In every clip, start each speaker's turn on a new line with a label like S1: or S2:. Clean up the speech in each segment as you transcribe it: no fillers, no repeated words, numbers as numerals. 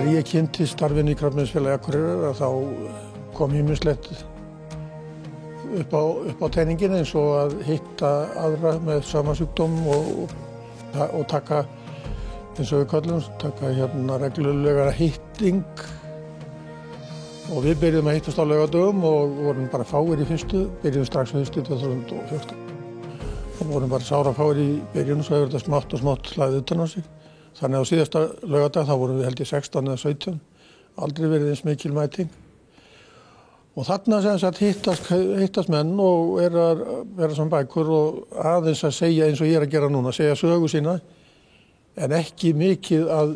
S1: Eftir að ég kynnti starfinu í Krabbameinsfélagi Akureyrar þá kom ýmislegt upp á teiningin eins og að hitta aðra með sama sjúkdóm og taka, eins og við köllum, taka reglulega hitting. Og við byrjuðum að hittast á laugardögum og vorum bara fáir í fyrstu, byrjuðum strax fyrstu 2014. Og vorum bara sára fáir í byrjun, svo hefur þetta smátt og smátt hlaðið utan á sig. Þannig á síðasta laugardag þá vorum við held ég 16 eða 17, aldrei verið eins mikil mæting. Og þarna sem sagt hittast menn og að vera saman bækur og aðeins að segja eins og ég að gera núna, segja sögu sína, en ekki mikið að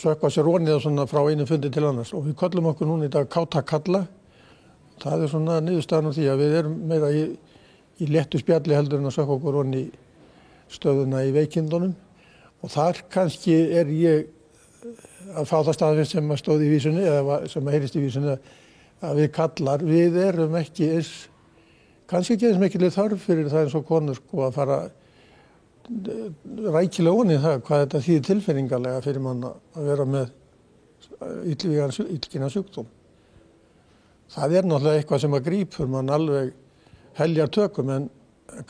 S1: sökva sér vonið svona frá einum fundi til annars. Og við köllum okkur núna í dag kátakalla. Það svona niðurstaðan af því að við erum meira í léttu spjalli heldur en að sökva okkur vonið stöðuna í veikindunum. Og þar kannski ég að fá það staðfest sem að stóð í vísunni, eða sem að heyrist í vísunni, að við kallar, við erum ekki kannski ekki eins mikil þörf fyrir það eins og konur að fara rækilega ofan í það hvað þetta þýðir tilfinningalega fyrir mann að vera með illkynja sjúkdóm. Það náttúrulega eitthvað sem að grípur mann alveg heljar tökum, en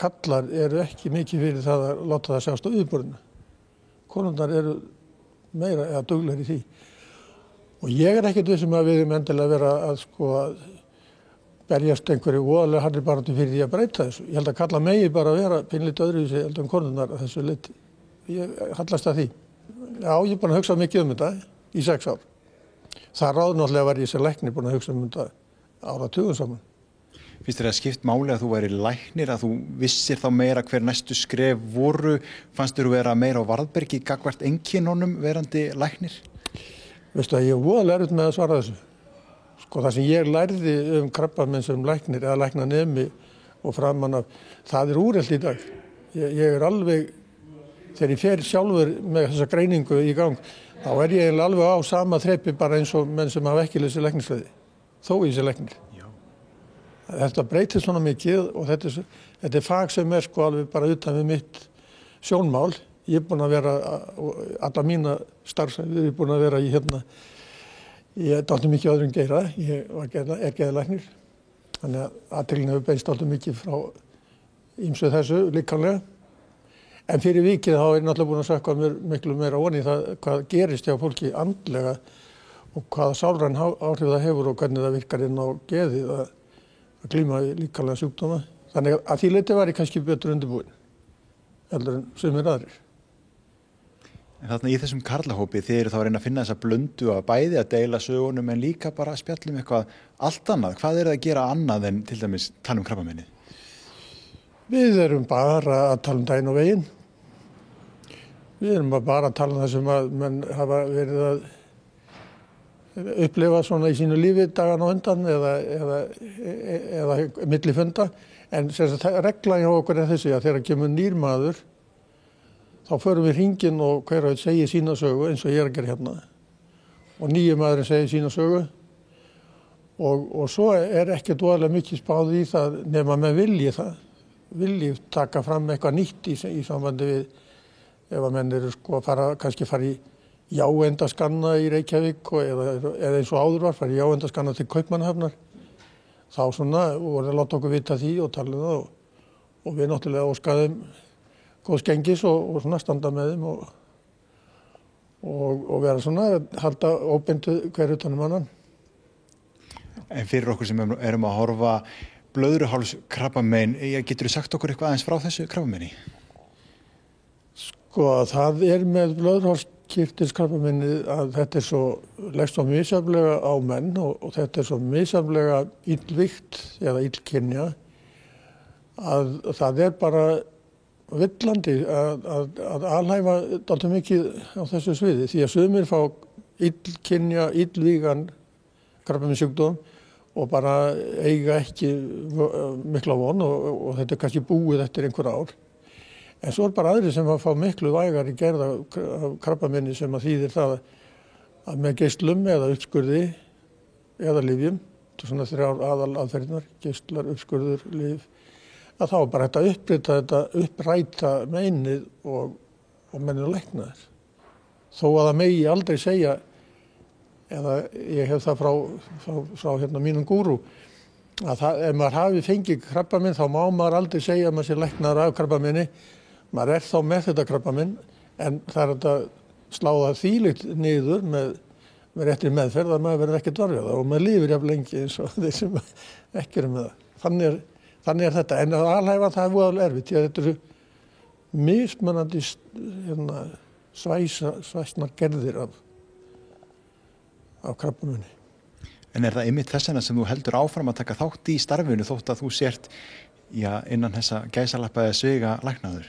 S1: kallar eru ekki mikið fyrir það að láta það sjást á yfirborðinu. Konurnar eru meira eða duglegri í því. Og ég ekkert vissum að við erum endilega vera að berjast einhverju voðalega harðri baráttu fyrir því að breyta þessu. Ég held að kalla megi bara að vera pínlítið öðruvísi heldur en konurnar að þessu leyti. Ég hallast að því. Já, ég er búin að hugsa mikið þetta í 6 ár. Það náttúrulega var ég sem læknir búin að hugsa þetta áratugum saman.
S2: Finnst þér það skipt máli að þú væri læknir, að þú vissir þá meira hver næstu skref voru? Fannst þér vera meira á varðbergi gagnvart einkennunum verandi læknir?
S1: Veistu að ég voðalega erfitt með að svara þessu. Það sem ég lærði krabbamein sem læknir eða læknanemi og framan af, það úrelt í dag. Ég alveg, þegar ég fer sjálfur með þessa greiningu í gang, þá ég alveg á sama þrepi bara eins og menn sem hafa ekki lesið læknisfræði, þó ég sé læknir. Þetta breytir svona mikið og þetta fag sem alveg bara utan við mitt sjónmál. Ég er búin að vera, alla mína starfsæfi, ég er búin að vera í ég dálítið mikið öðrum geira, ég geðlæknir. Þannig að athyglinni hefur beinst dálítið mikið frá ýmsu þessu líkamlega. En fyrir vikið þá ég náttúrulega búin að sökkva mér miklu meira ofan í það hvað gerist hjá fólki andlega og hvaða sálræn áhrif það hefur og hvernig það virkar inn á geðið að glíma líkamlega sjúkdóma. Þannig að því leyti var ég kannski betur undirbúinn heldur en sumir aðrir.
S2: En þarna í þessum karlahópi þið eru þá að reyna að finna þessa blöndu að bæði að deila sögunum en líka bara að spjalla eitthvað allt annað. Hvað það að gera annað en til dæmis tala krabbameinið?
S1: Við erum bara að tala daginn og veginn. Við erum bara að tala það sem að menn hafa verið að upplifa svona í sínu lífi dagan á undan eða milli funda. En regla hjá okkur þessi að þegar kemur nýr maður þá förum við hringinn og hver og einn segir sína sögu eins og ég að gera hérna. Og nýji maðurinn segir sína sögu og svo ekkert voðalega mikið spáð í það nema með vilji taka fram eitthvað nýtt í sambandi við ef að menn eru kannski fara í jáendaskanna í Reykjavík eða eins og áður var, fara í jáendaskanna til Kaupmannahafnar. Þá voru að láta okkur vita því og tala um það og við náttúrulega óskaðum góðs gengis og standa með þeim og vera halda óbeintu hver utan annan.
S2: En fyrir okkur sem erum að horfa blöðruhálskrabbamein, getur þú sagt okkur eitthvað aðeins frá þessu krabbameini?
S1: Það með blöðruhálskirtilskrabbameini að þetta svo leggst svo misjafnlega á menn og þetta svo misjafnlega illvígt eða illkynja að það bara villandi að alhæfa dálítið mikið á þessu sviði því að sumir fá illkynja, illvígan krabbameinssjúkdóm og bara eiga ekki mikla von og þetta kannski búið eftir einhver ár. En svo bara aðrir sem fá miklu vægari gerð af krabbameini sem að þýðir það að með geislum eða uppskurði eða lyfjum, þetta svona 3 aðalaðferðirnar, geislar, uppskurður, lyf, að þá bara þetta uppræta meinið og mennir lækna þess. þó að það megi aldrei segja, eða ég hef það frá hérna mínum gúrú, að ef maður hafi fengið krabbaminn þá má maður aldrei segja að maður sé læknaður af krabbaminni. Maður þá með þetta krabbaminn, en það þetta slá það þvílíkt niður með réttri meðferð að maður verður ekkert varfið og maður lifir jafn lengi eins og þeir sem ekki eru með það. Þannig er þetta, en að alhæfa það er voðalega erfitt, því að þetta eru mismunandi svæsnar gerðir af krabbaminni.
S2: En er það einmitt þess vegna sem þú heldur áfram að taka þátt í starfinu þótt að þú sért innan þessa gæsalappa eða sviga læknaður?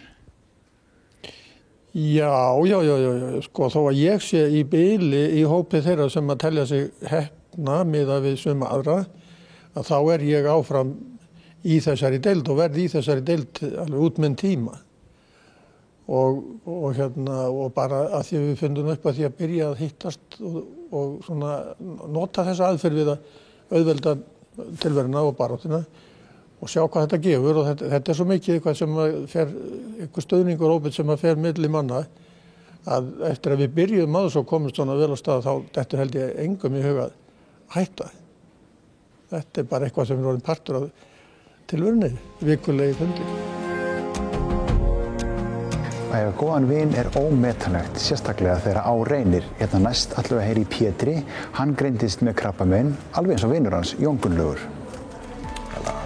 S1: Já, sko þó að ég sé í bili í hópi þeirra sem að telja sig heppna miðað við suma aðra, að þá er ég áfram í þessari deild og verð í þessari deild alveg út minn tíma. Og bara að því við fundum upp að því að byrja að hittast og svona nota þessa aðferð við að auðvelda tilveruna og baráttuna og sjá hvað þetta gefur, og þetta er svo mikið eitthvað sem fer, einhver stöðningur óbyrgt sem fer milli manna, að eftir að við byrjuðum að svo komumst svona vel á stað, þá þetta held ég engum í huga hætta. Þetta er bara eitthvað sem er orðinn partur af tilverunni, vikulegi fundi.
S2: Að eiga góðan vin er ómetanlegt, sérstaklega þegar á reynir. Hérna næst ætlum við að heyra í Pétri. Hann greindist með krabbamein, alveg eins og vinur hans, Jón Gunnlaugur.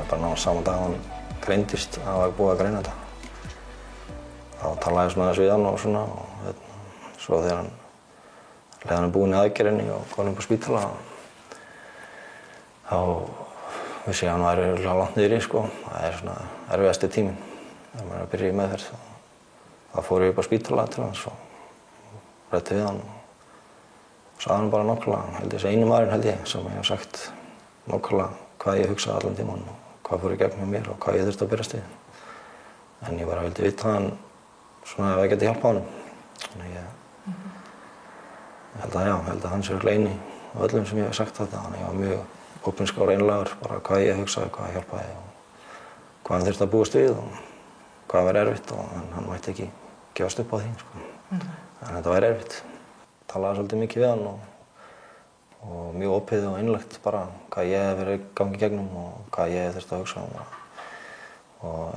S3: Bara ná saman dag hann greindist, það var búið að greina þetta. Þá talaði ég svona aðeins við hann og svona, og svo þegar hann er búinn í aðgerðinni og kominn upp á spítala, þá vissi ég að hann væri örugglega langt niðri, sko. Það er svona erfiðasti tíminn þegar maður er að byrja í meðferð. Þá fór ég upp á spítala til hans og ræddi við hann og sagði hann bara nákvæmlega, held ég þessi eini maðurinn held ég, sem ég hef sagt nákvæmlega hvað ég hugsaði allan tímann og hvað fór í gegn með mér og hvað ég þurfti að berast við. En ég bara vildi vita hann svona ef ég geti hjálpað honum. Þannig ég held að hann sé örugglega eini af öllum sem ég hef sagt þetta. Þannig ég var mjög opinskár og einlægur, bara hvað ég hugsaði, hvað ég hjálpaði og hvað hann þurfti að búast við og hvað var erfitt, en hann mætti ekki gefast upp á því, sko. En þetta var erfitt. Talaði svolítið mikið við hann og mjög opið og einlægt bara hvað ég hef verið gangið gegnum og hvað ég þurfti að hugsa og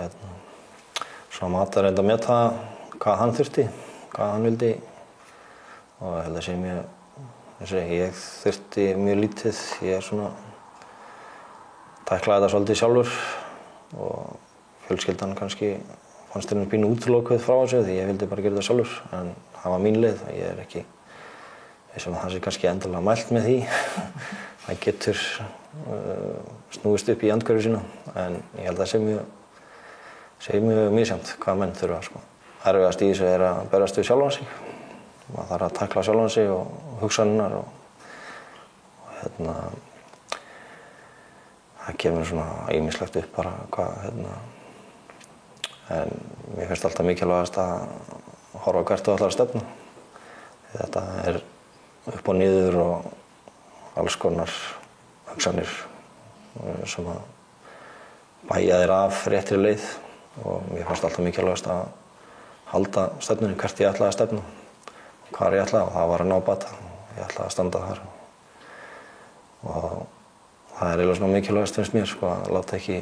S3: svo mátti að reynda að meta hvað hann þurfti, hvað hann vildi og ég held að sé ég þurfti mjög lítið, ég svona tæklaði þetta svolítið sjálfur og fjölskyldan kannski fannst henni pínu útilokuð frá þessu því ég vildi bara gera þetta sjálfur, en það var mín leið og ég er ekki sem það sé kannski endilega mælt með því. Það getur snúist upp í andhverfu sína, en ég held að það sé mjög misjafnt hvað menn þurfa, sko. Erfiðast í þessu er að berast við sjálfan sig. Maður þarf að takla sjálfan sig og hugsanirnar og það kemur svona ýmislegt upp bara hvað en mér finnst alltaf mikilvægast að horfa hvert og allar stefnu. Þetta er upp og niður og alls konar hugsanir sem að bæja þér af réttri leið og mér fannst alltaf mikilvægast að halda stefnunni hvert ég ætlaði að stefna, hvar ég ætlaði og það var að ná bata og ég ætlaði að standa þar og það er eiginlega svona mikilvægast finnst mér, sko, að láta ekki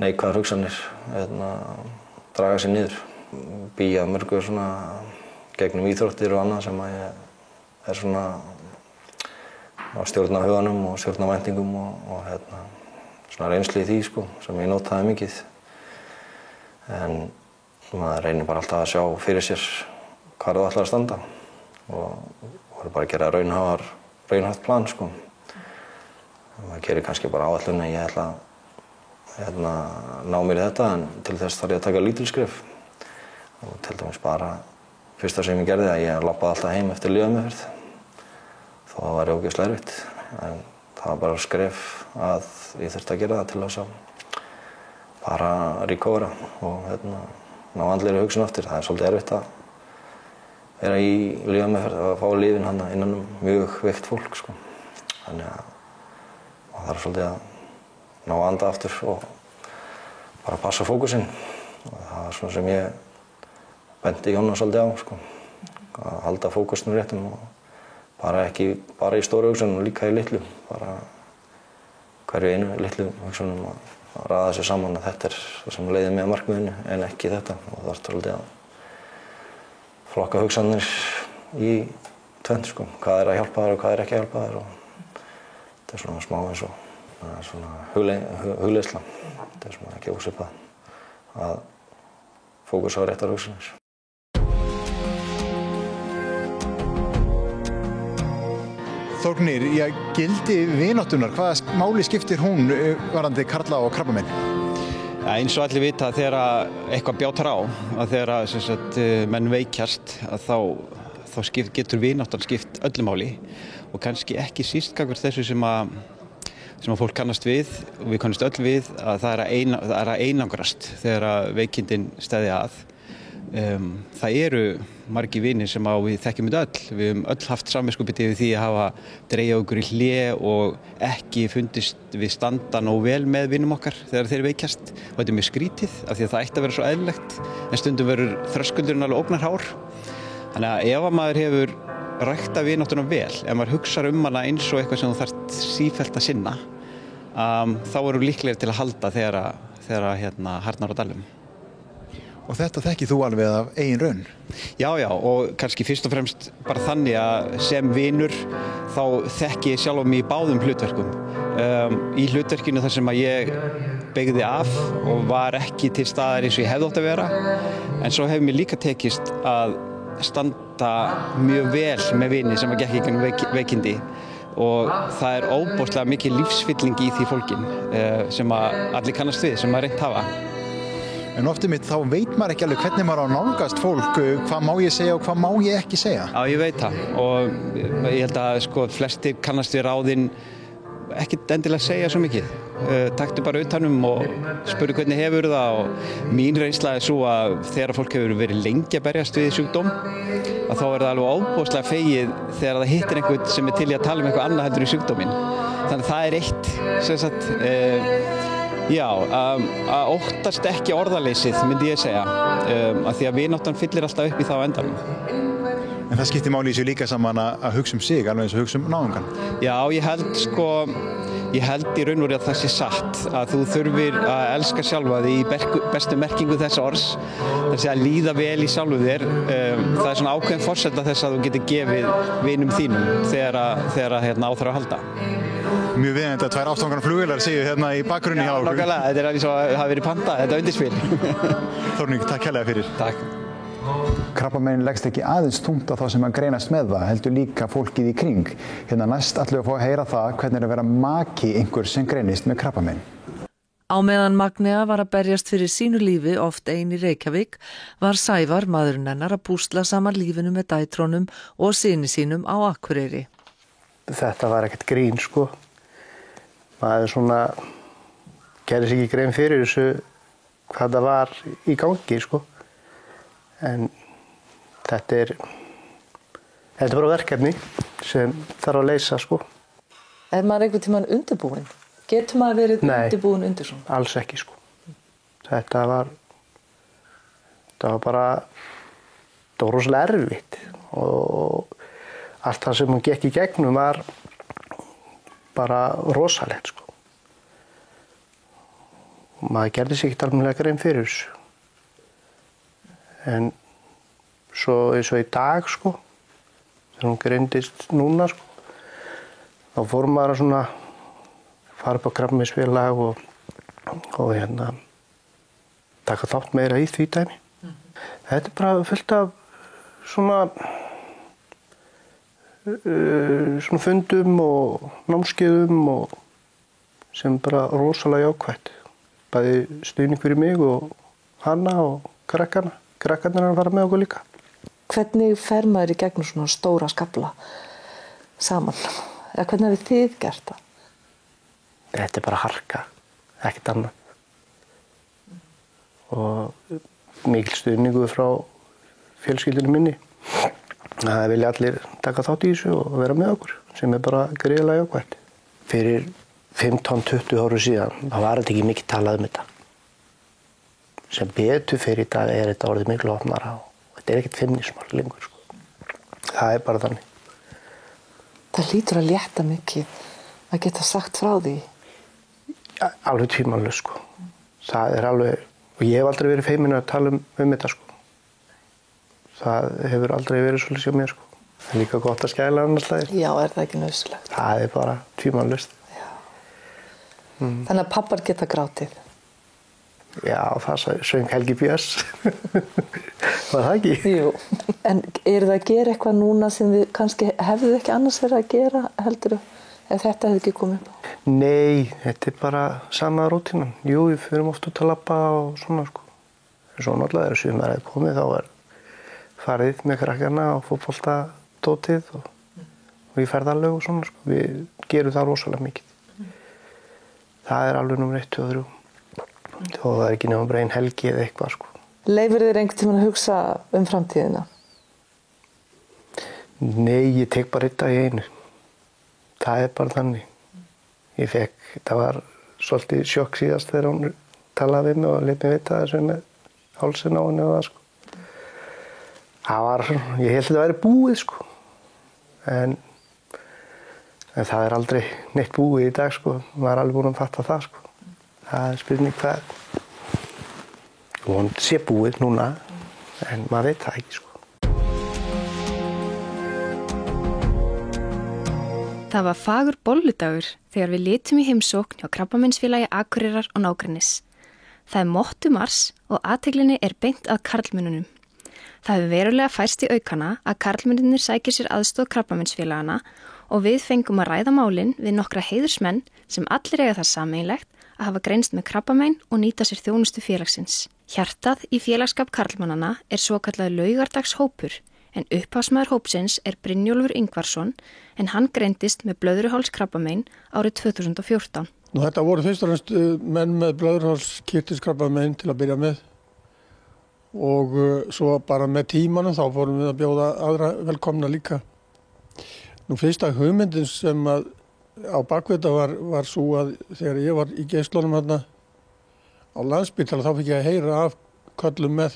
S3: neikvæðar hugsanir draga sig niður. Bíja mörgu svona gegnum íþróttir og annað sem að ég er svona að stjórna huganum og stjórna væntingum og svona reynslu í því, sko, sem ég notaði mikið. En maður reynir bara alltaf að sjá fyrir sér hvar þú ætlar að standa og voru bara að gera raunhæft plan, sko. Maður gerir kannski bara áætlun að ég ætla að ná mér í þetta, en til þess þarf ég að taka lítil skref. Og til dæmis bara fyrsta sem ég gerði að ég labbaði alltaf heim eftir lyfjameðferð. Þó það væri ógeðslega erfitt, en það var bara skref að ég þurfti að gera það til þess að bara recovera og ná andlegri hugsun aftur. Það er svolítið erfitt að vera í lyfjameðferð og fá lyfin hann innan mjög veikt fólk, sko. Þannig að maður þarf svolítið að ná að anda aftur og bara passa fókusinn. Og það var svona sem ég benti Jónas svolítið á, sko. að halda fókusnum réttum og bara ekki bara í stóru hugsunum, líka í litlum, bara hverju einu litlum hugsunum að raða þessu saman að þetta það sem leiðir mig að markmiðinu en ekki þetta og það er svolítið að flokka hugsanir í tvennt sko, hvað er að hjálpa þér og hvað er ekki að hjálpa þér og þetta svona smá eins og svona hugleiðsla, þetta svona ekki ósvipað að fókusa á réttar hugsanir.
S2: Þórgnýr, gildi vináttunar, hvaða máli skiptir hún varðandi karla og krabbamein?
S4: Eins og allir vita þegar eitthvað bjátar á, að þegar menn veikjast, að þá getur vináttan skipt öllu máli og kannski ekki síst gagnvart þessu sem að fólk kannast við og við kannast öll við að það er að einangrast þegar veikindin steðja að. Það eru margir vinir sem við þekkjum þetta öll. Við höfum öll haft samviskubit yfir því að hafa dregið okkur í hlé og ekki fundist við standa nógu vel með vinum okkar þegar þeir veikjast. Og þetta er mjög skrítið af því að það ætti að vera svo eðlilegt en stundum verður þröskuldurinn alveg ógnarhár. Þannig að ef maður hefur ræktað vináttuna vel, ef maður hugsar hana eins og eitthvað sem þú þarft sífellt að sinna, þá eru líklegir til að halda þegar harðnar á dalum.
S2: Og þetta þekkir þú alveg af eigin raun?
S4: Já, og kannski fyrst og fremst bara þannig að sem vinur þá þekki ég sjálf mig í báðum hlutverkum. Í hlutverkinu þar sem að ég beygði af og var ekki til staðar eins og ég hefði átt að vera, en svo hefur mér líka tekist að standa mjög vel með vini sem að gekk ekki veikindi og það er óbóðslega mikið lífsfylling í því fólkin sem að allir kannast við, sem að reynt hafa.
S2: En oft mitt þá veit maður ekki alveg hvernig maður á að nálgast fólk, hvað má ég segja og hvað má ég ekki segja?
S4: Já, ég veit það og ég held að flestir kannast við ráðin ekki endilega segja svo mikið. Taktu bara utanum og spurðu hvernig hefur það og mín reynsla er svo að þegar fólk hefur verið lengi að berjast við sjúkdóm að þá er það alveg óbóðslega fegið þegar það hittir einhvern sem er til í að tala um eitthvað annað heldur í sjúkdóminn. Þannig að það er eitt, sem sagt, að óttast ekki orðaleysið, myndi ég segja, af því að vináttan fyllir alltaf upp í það á endanum.
S2: En það skiptir máli í sig líka saman að hugsa sig, alveg eins og hugsa náungan.
S4: Já, ég held í raun og veru að það sé satt, að þú þurfir að elska sjálfa þig í bestu merkingu þessa orðs, þess að líða vel í sjálfu þér. Það er svona ákveðin forsenda þess að þú getur gefið vinum þínum þegar á þarf að halda.
S2: Mjög viðeigandi að 2 ástfangar flugvélar séu hérna í bakgrunni hjá okkur.
S4: Nákvæmlega, þetta er eins og hafa verið pantað, þetta er undirspil.
S2: Þórgnýr, takk kærlega fyrir.
S4: Takk.
S2: Krabbamein leggst ekki aðeins þungt á þá sem að greinast með það, heldur líka fólkið í kring. Hérna næst ætlum við að fá að heyra það hvernig er að vera maki einhver sem greinist með krabbamein.
S5: Á meðan Magnea var að berjast fyrir sínu lífi, oft ein í Reykjavík, var Sævar, maðurinn hennar, að púsla saman lífinu með dætrónum og syni sínum á Akureyri.
S6: Þetta var ekkert grín, sko. Maður svona gerði sig ekki grein fyrir þessu hvað það var í gangi, sko. En þetta er bara verkefni sem þarf að leysa, sko.
S5: Er maður einhvern tímann undirbúinn? Getur maður verið undirbúinn undir svona?
S6: Nei, alls ekki, sko. Þetta var rosalega erfitt og allt það sem hún gekk í gegnum var bara rosalegt, sko. Maður gerði sig ekki alveg grein fyrir þessu. En svo eins og í dag, sko, þegar hún greindist núna, sko, þá fór maður að svona fara upp á krabbameinsfélag og taka þátt meira í því dæmi. Þetta er bara fullt af svona fundum og námskeiðum og sem bara rosalega jákvætt. Bæði stuðning fyrir mig og hana og krakkarnir er að fara með okkur líka.
S5: Hvernig fer maður í gegnum svona stóra skafla saman? Eða hvernig hefur þið gert það?
S6: Þetta er bara harka, ekkert annað. Og mikil stuðningu frá fjölskyldunni minni. Það vilja allir taka þátt í þessu og vera með okkur, sem er bara gríðarlega jákvætt. Fyrir 15-20 árum síðan, þá var þetta ekki mikið talað um þetta. Sem betur fyrir í dag er þetta orðið miklu opnara og þetta er ekkert feimnismál lengur, sko. Það bara þannig.
S5: Það hlýtur að létta mikið að geta sagt frá því.
S6: Alveg tvímælalaust, sko. Það alveg, og ég hef aldrei verið feiminn að tala þetta, sko. Það hefur aldrei verið svolítið hjá mér, sko. Það líka gott að skæla annars lagir.
S5: Já, það ekki nauðsynlegt?
S6: Það bara tvímælalaust.
S5: Já. Þannig að pappar geta grátið?
S6: Já, það söng Helgi Björns. Var það ekki?
S5: Jú. En það að gera eitthvað núna sem þið kannski hefðu ekki annars verið að gera, heldurðu, ef þetta hefði ekki komið upp á?
S6: Nei, þetta bara sama rútínan. Jú, við förum oft út að labba og svona, sko. En svo náttúrulega þegar sumar hefði komið, þá farið með krakkarna og fótboltatótið og í ferðalög og svona, sko. Við gerum það rosalega mikið. Það alveg númer 1, 2 og 3. Þó það ekki nema bara ein helgi eða eitthvað, sko.
S5: Leyfir þér einhvern tímann að hugsa framtíðina?
S6: Nei, ég tek bara einn dag í einu. Það bara þannig. Það var svolítið sjokk síðast þegar hún talaði við mig og lét mig vita þessu með hálsinn á henni og það, sko. Ég held að þetta væri búið, sko. En það aldrei neitt búið í dag, sko. Maður alveg búin að fatta það, sko. Það spurning hvað. Hún sé búið núna, en maður veit það ekki, sko.
S7: Það var fagur bolludagur þegar við litum í heimsókn hjá Krabbameinsfélagi Akureyrar og nágrennis. Það mottu mars og athyglinni beint að karlmönnunum. Það hefur verulega færst í aukana að karlmennirnir sækir sér aðstoð Krabbameinsfélagana og við fengum að ræða málin við nokkra heiðursmenn sem allir eiga það sameiginlegt að hafa greinst með krabbamein og nýta sér þjónustu félagsins. Hjartað í félagsskap karlmannana svokallaður laugardagshópur, en upphafsmaður hópsins Brynjólfur Ingvarsson, en hann greindist með blöðruhálskrabbamein árið 2014.
S1: Þetta voru fyrst og fremst menn með blöðruhálskirtilskrabbamein til að byrja með og svo bara með tímanum þá fórum við að bjóða aðra velkomna líka. Fyrsta hugmyndin sem á bakvita var svo að þegar ég var í geislunum hérna á Landspítala þá fikk ég að heyra af köllum með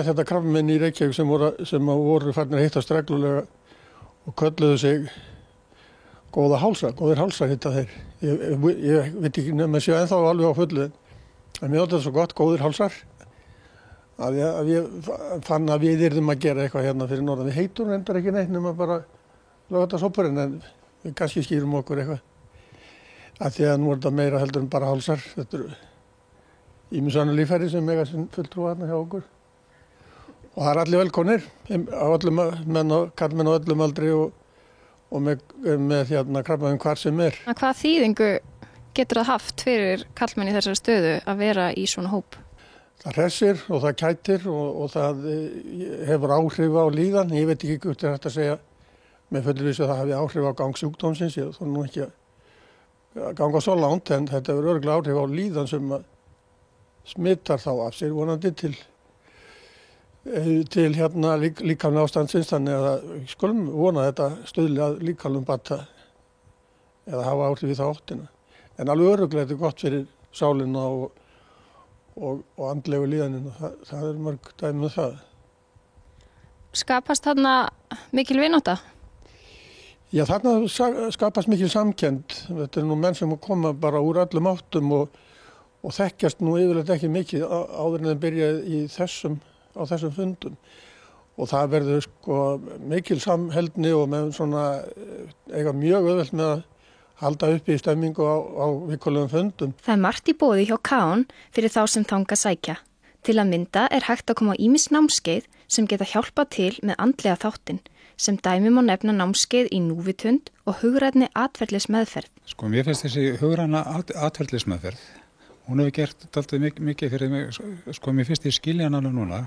S1: þetta krabbamein í Reykjavík sem voru farnir að hittast reglulega og kölluðu sig góðir hálsar hitta þeir. Ég veit ekki nema séu ennþá alveg á fullu en mér þótti það svo gott, góðir hálsar að ég fann að við yrðum að gera eitthvað hérna fyrir norðan. Við heitum reyndar ekki neitt nema bara laugardagshópurinn en við kannski skýrum okkur eitthvað að því að nú þetta meira heldur en bara hálsar. Þetta ýmis önnur líffæri sem eiga sinn fulltrúa hérna hjá okkur. Og það allir velkomnir, karlmenn á öllum aldri og með krabbamein hvar sem
S7: Hvaða þýðingu getur það haft fyrir karlmenn í þessari stöðu að vera í svona hóp?
S1: Það hressir og það kætir og það hefur áhrif á líðan. Ég veit ekki hvort þetta að segja með fullvissu að það hafi áhrif á gang sjúkdómsins. Ég þarf nú ekki að ganga svo langt en þetta hefur örugglega áhrif á líðan sem smittar þá af sér vonandi til líkamlega ástandsins, þannig að skulum vona þetta stuðli að líkamlegum bata eða hafa áhrif í þá áttina. En alveg örugglega þetta gott fyrir sálina og andlegu líðanina. Það mörg dæmi um það.
S7: Skapast þarna mikil vinátta?
S1: Já, þarna skapast mikil samkennd. Þetta nú menn sem koma bara úr öllum áttum og þekkjast nú yfirleitt ekki mikið áður en þeim byrja á þessum fundum. Og það verður mikil samheldni og með eiga mjög auðvelt með að halda uppi í stemmingu á vikulegum fundum.
S7: Það margt í boði hjá Káun fyrir þá sem þangað sækja. Til að mynda hægt að koma á ýmis námskeið sem geta hjálpað til með andlega þáttinn, sem dæmi má nefna námskeið í núvitund og hugrænni atferlismeðferð.
S8: Mér finnst þessi hugræna atferlismeðferð, hún hefur gert dálítið mikið fyrir mig, mér finnst ég skilja hann alveg núna,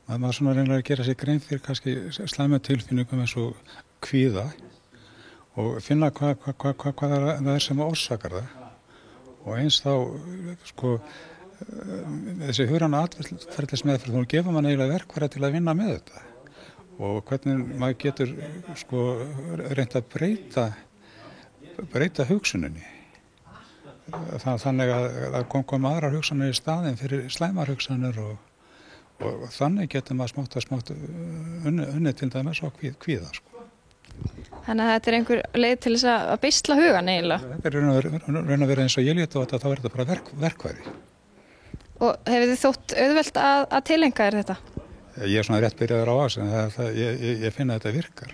S8: að maður reynilega að gera sér grein fyrir kannski slæma tilfinningum eins og kvíða og finna hvað það sem orsakar það. Og eins þá, þessi hugræna atferlismeðferð, hún gefur mann eiginlega verkfæri til að vinna með þetta. Og hvernig maður getur reynt að breyta hugsuninni. Þannig að koma aðrar hugsanir í staðinn fyrir slæmar hugsanir og og þannig getur maður smátt unnið til dæmis á kvíða, sko.
S7: Þannig að þetta einhver leið til þess að beisla hugan eiginlega.
S8: Þetta raun að vera eins og ég lít á þetta, þá er þetta bara verkværi.
S7: Og hefur þið þótt auðvelt að tileinka þér þetta?
S8: Ég svona rétt byrjaður á en ég finna að þetta virkar.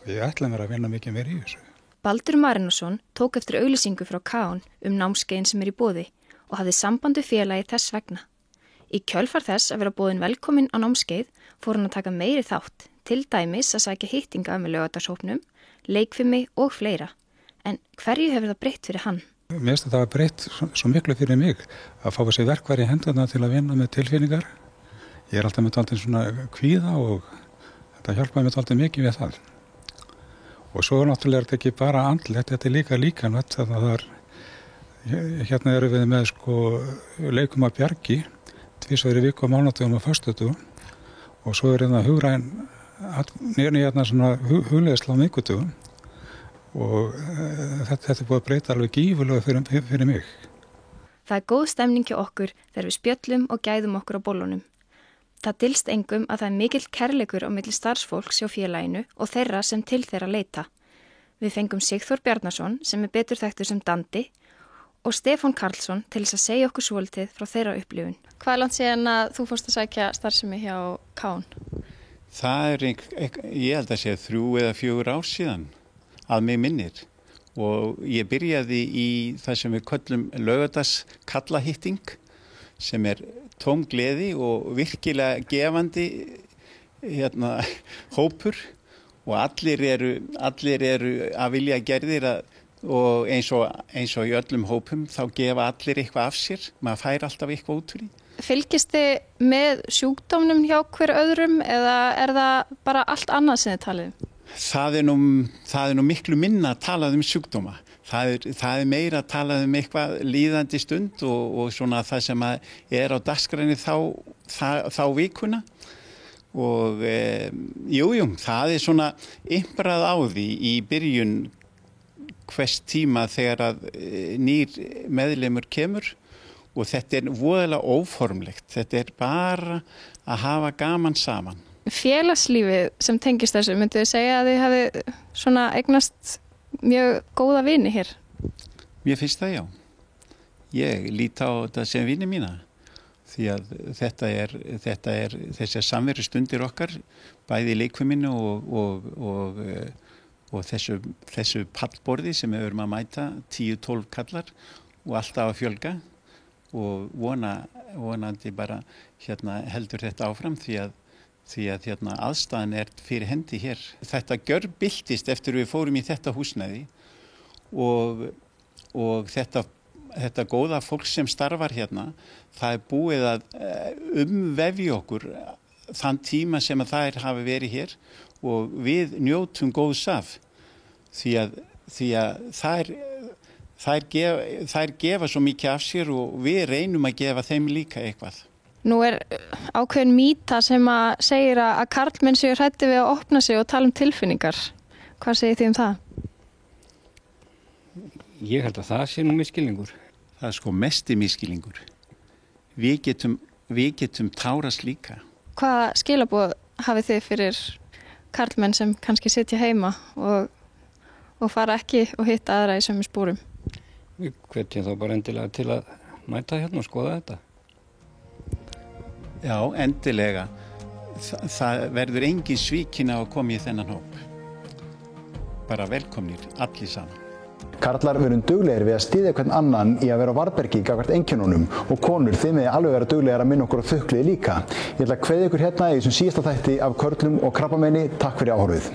S8: Ég ætla mér að vinna mikið meir í þessu.
S7: Baldur Marinusson tók eftir auglýsingu frá Káin námskeiðin sem í boði og hafði samband við félagið þess vegna. Í kjölfar þess að vera boðin velkomin á námskeið fór hann að taka meiri þátt, til dæmis að sækja hittinga með laugardagshópnum, leikfimi og fleira. En hverju hefur það breytt fyrir hann?
S8: Mér finnst það breytt svo miklu fyrir mig að fá þessi verkværi í hendurna til að vinna með tilfinningar. Ég er alltaf með dálítið svona kvíða og þetta hjálpaði mér dálítið mikið við það. Og svo náttúrulega er þetta ekki bara andlegt, þetta er líka líkanlegt. Hérna erum við með leikum að bjargi, 2 í viku á mánudögum og föstudögum. Og svo er hérna hugræn, hérna svona hugleiðsla á miðvikudögum. Og þetta er búið að breyta alveg gífurlega fyrir mig.
S7: Það er góð stemning hjá okkur þegar við spjöllum og gæðum okkur á bollunum. Það dylst engum að það er mikill kærleikur á milli starfsfólks hjá félaginu og þeirra sem til þeirra leita. Við fengum Sigþór Bjarnason sem er betur þekktur sem Dandi og Stefán Karlsson til þess að segja okkur svolítið frá þeirra upplifun. Hvað er langt síðan að þú fórst að sækja starfsemi hjá Káin?
S4: Það ég held að segja 3 eða 4 ár síðan að mig minnir og ég byrjaði í það sem við köllum laugardagskallahitting sem er tóm gleði og virkilega gefandi hópur og allir eru að vilja gerðir og eins og í öllum hópum þá gefa allir eitthvað af sér, maður fær alltaf eitthvað út úr því.
S7: Fylgist þið með sjúkdómnum hjá hver öðrum eða er það bara allt annað sem þið talið um?
S4: Það er nú miklu minna að tala um sjúkdóma. Það er meira að tala um eitthvað líðandi stund og svona það sem er á dagskránni þá vikuna og það er svona imbrað á því í byrjun hvers tíma þegar að nýr meðlimur kemur og þetta er voðalega óformlegt, þetta er bara að hafa gaman saman.
S7: Félagslífið sem tengist þessu, myndu þið segja að þið hafi svona eignast mjög góða vini hér?
S4: Mér finnst það já. Ég lít á þetta sem vini mína því að þetta er þessi samveru stundir okkar bæði í leikfiminu og þessu pallborði sem við erum að mæta 10-12 kallar og alltaf að fjölga og vonandi bara heldur þetta áfram því að aðstæðan er fyrir hendi hér. Þetta gjörbyltist eftir við fórum í þetta húsnæði og þetta góða fólk sem starfar hérna, það er búið að umvefja okkur þann tíma sem að þær hafi verið hér og við njótum góðs af því að þær gefa svo mikið af sér og við reynum að gefa þeim líka eitthvað.
S7: Nú er ákveðin mýta sem að segir að karlmenn séu hræddir við að opna sig og tala um tilfinningar. Hvað segir þið um það?
S9: Ég held að það sé nú misskilningur.
S4: Það er mesti misskilningur. Við getum tárast líka.
S7: Hvaða skilaboð hafið þið fyrir karlmenn sem kannski sitja heima og fara ekki og hitta aðra í sömu spórum?
S9: Við hvetjum þá bara endilega til að mæta hérna og skoða þetta.
S4: Já, endilega. Það verður engin svíkin á að koma í þennan hóp. Bara velkomnir, allir saman.
S2: Karlar verðum duglegir við að styðja hvern annan í að vera á varðbergi gagnvart einkennunum og konur þið með alveg vera duglegar að minna okkur á þuklið líka. Ég ætla að kveðja ykkur hérna í þessum síðasta þætti af Körlum og krabbameini. Takk fyrir áhorfið.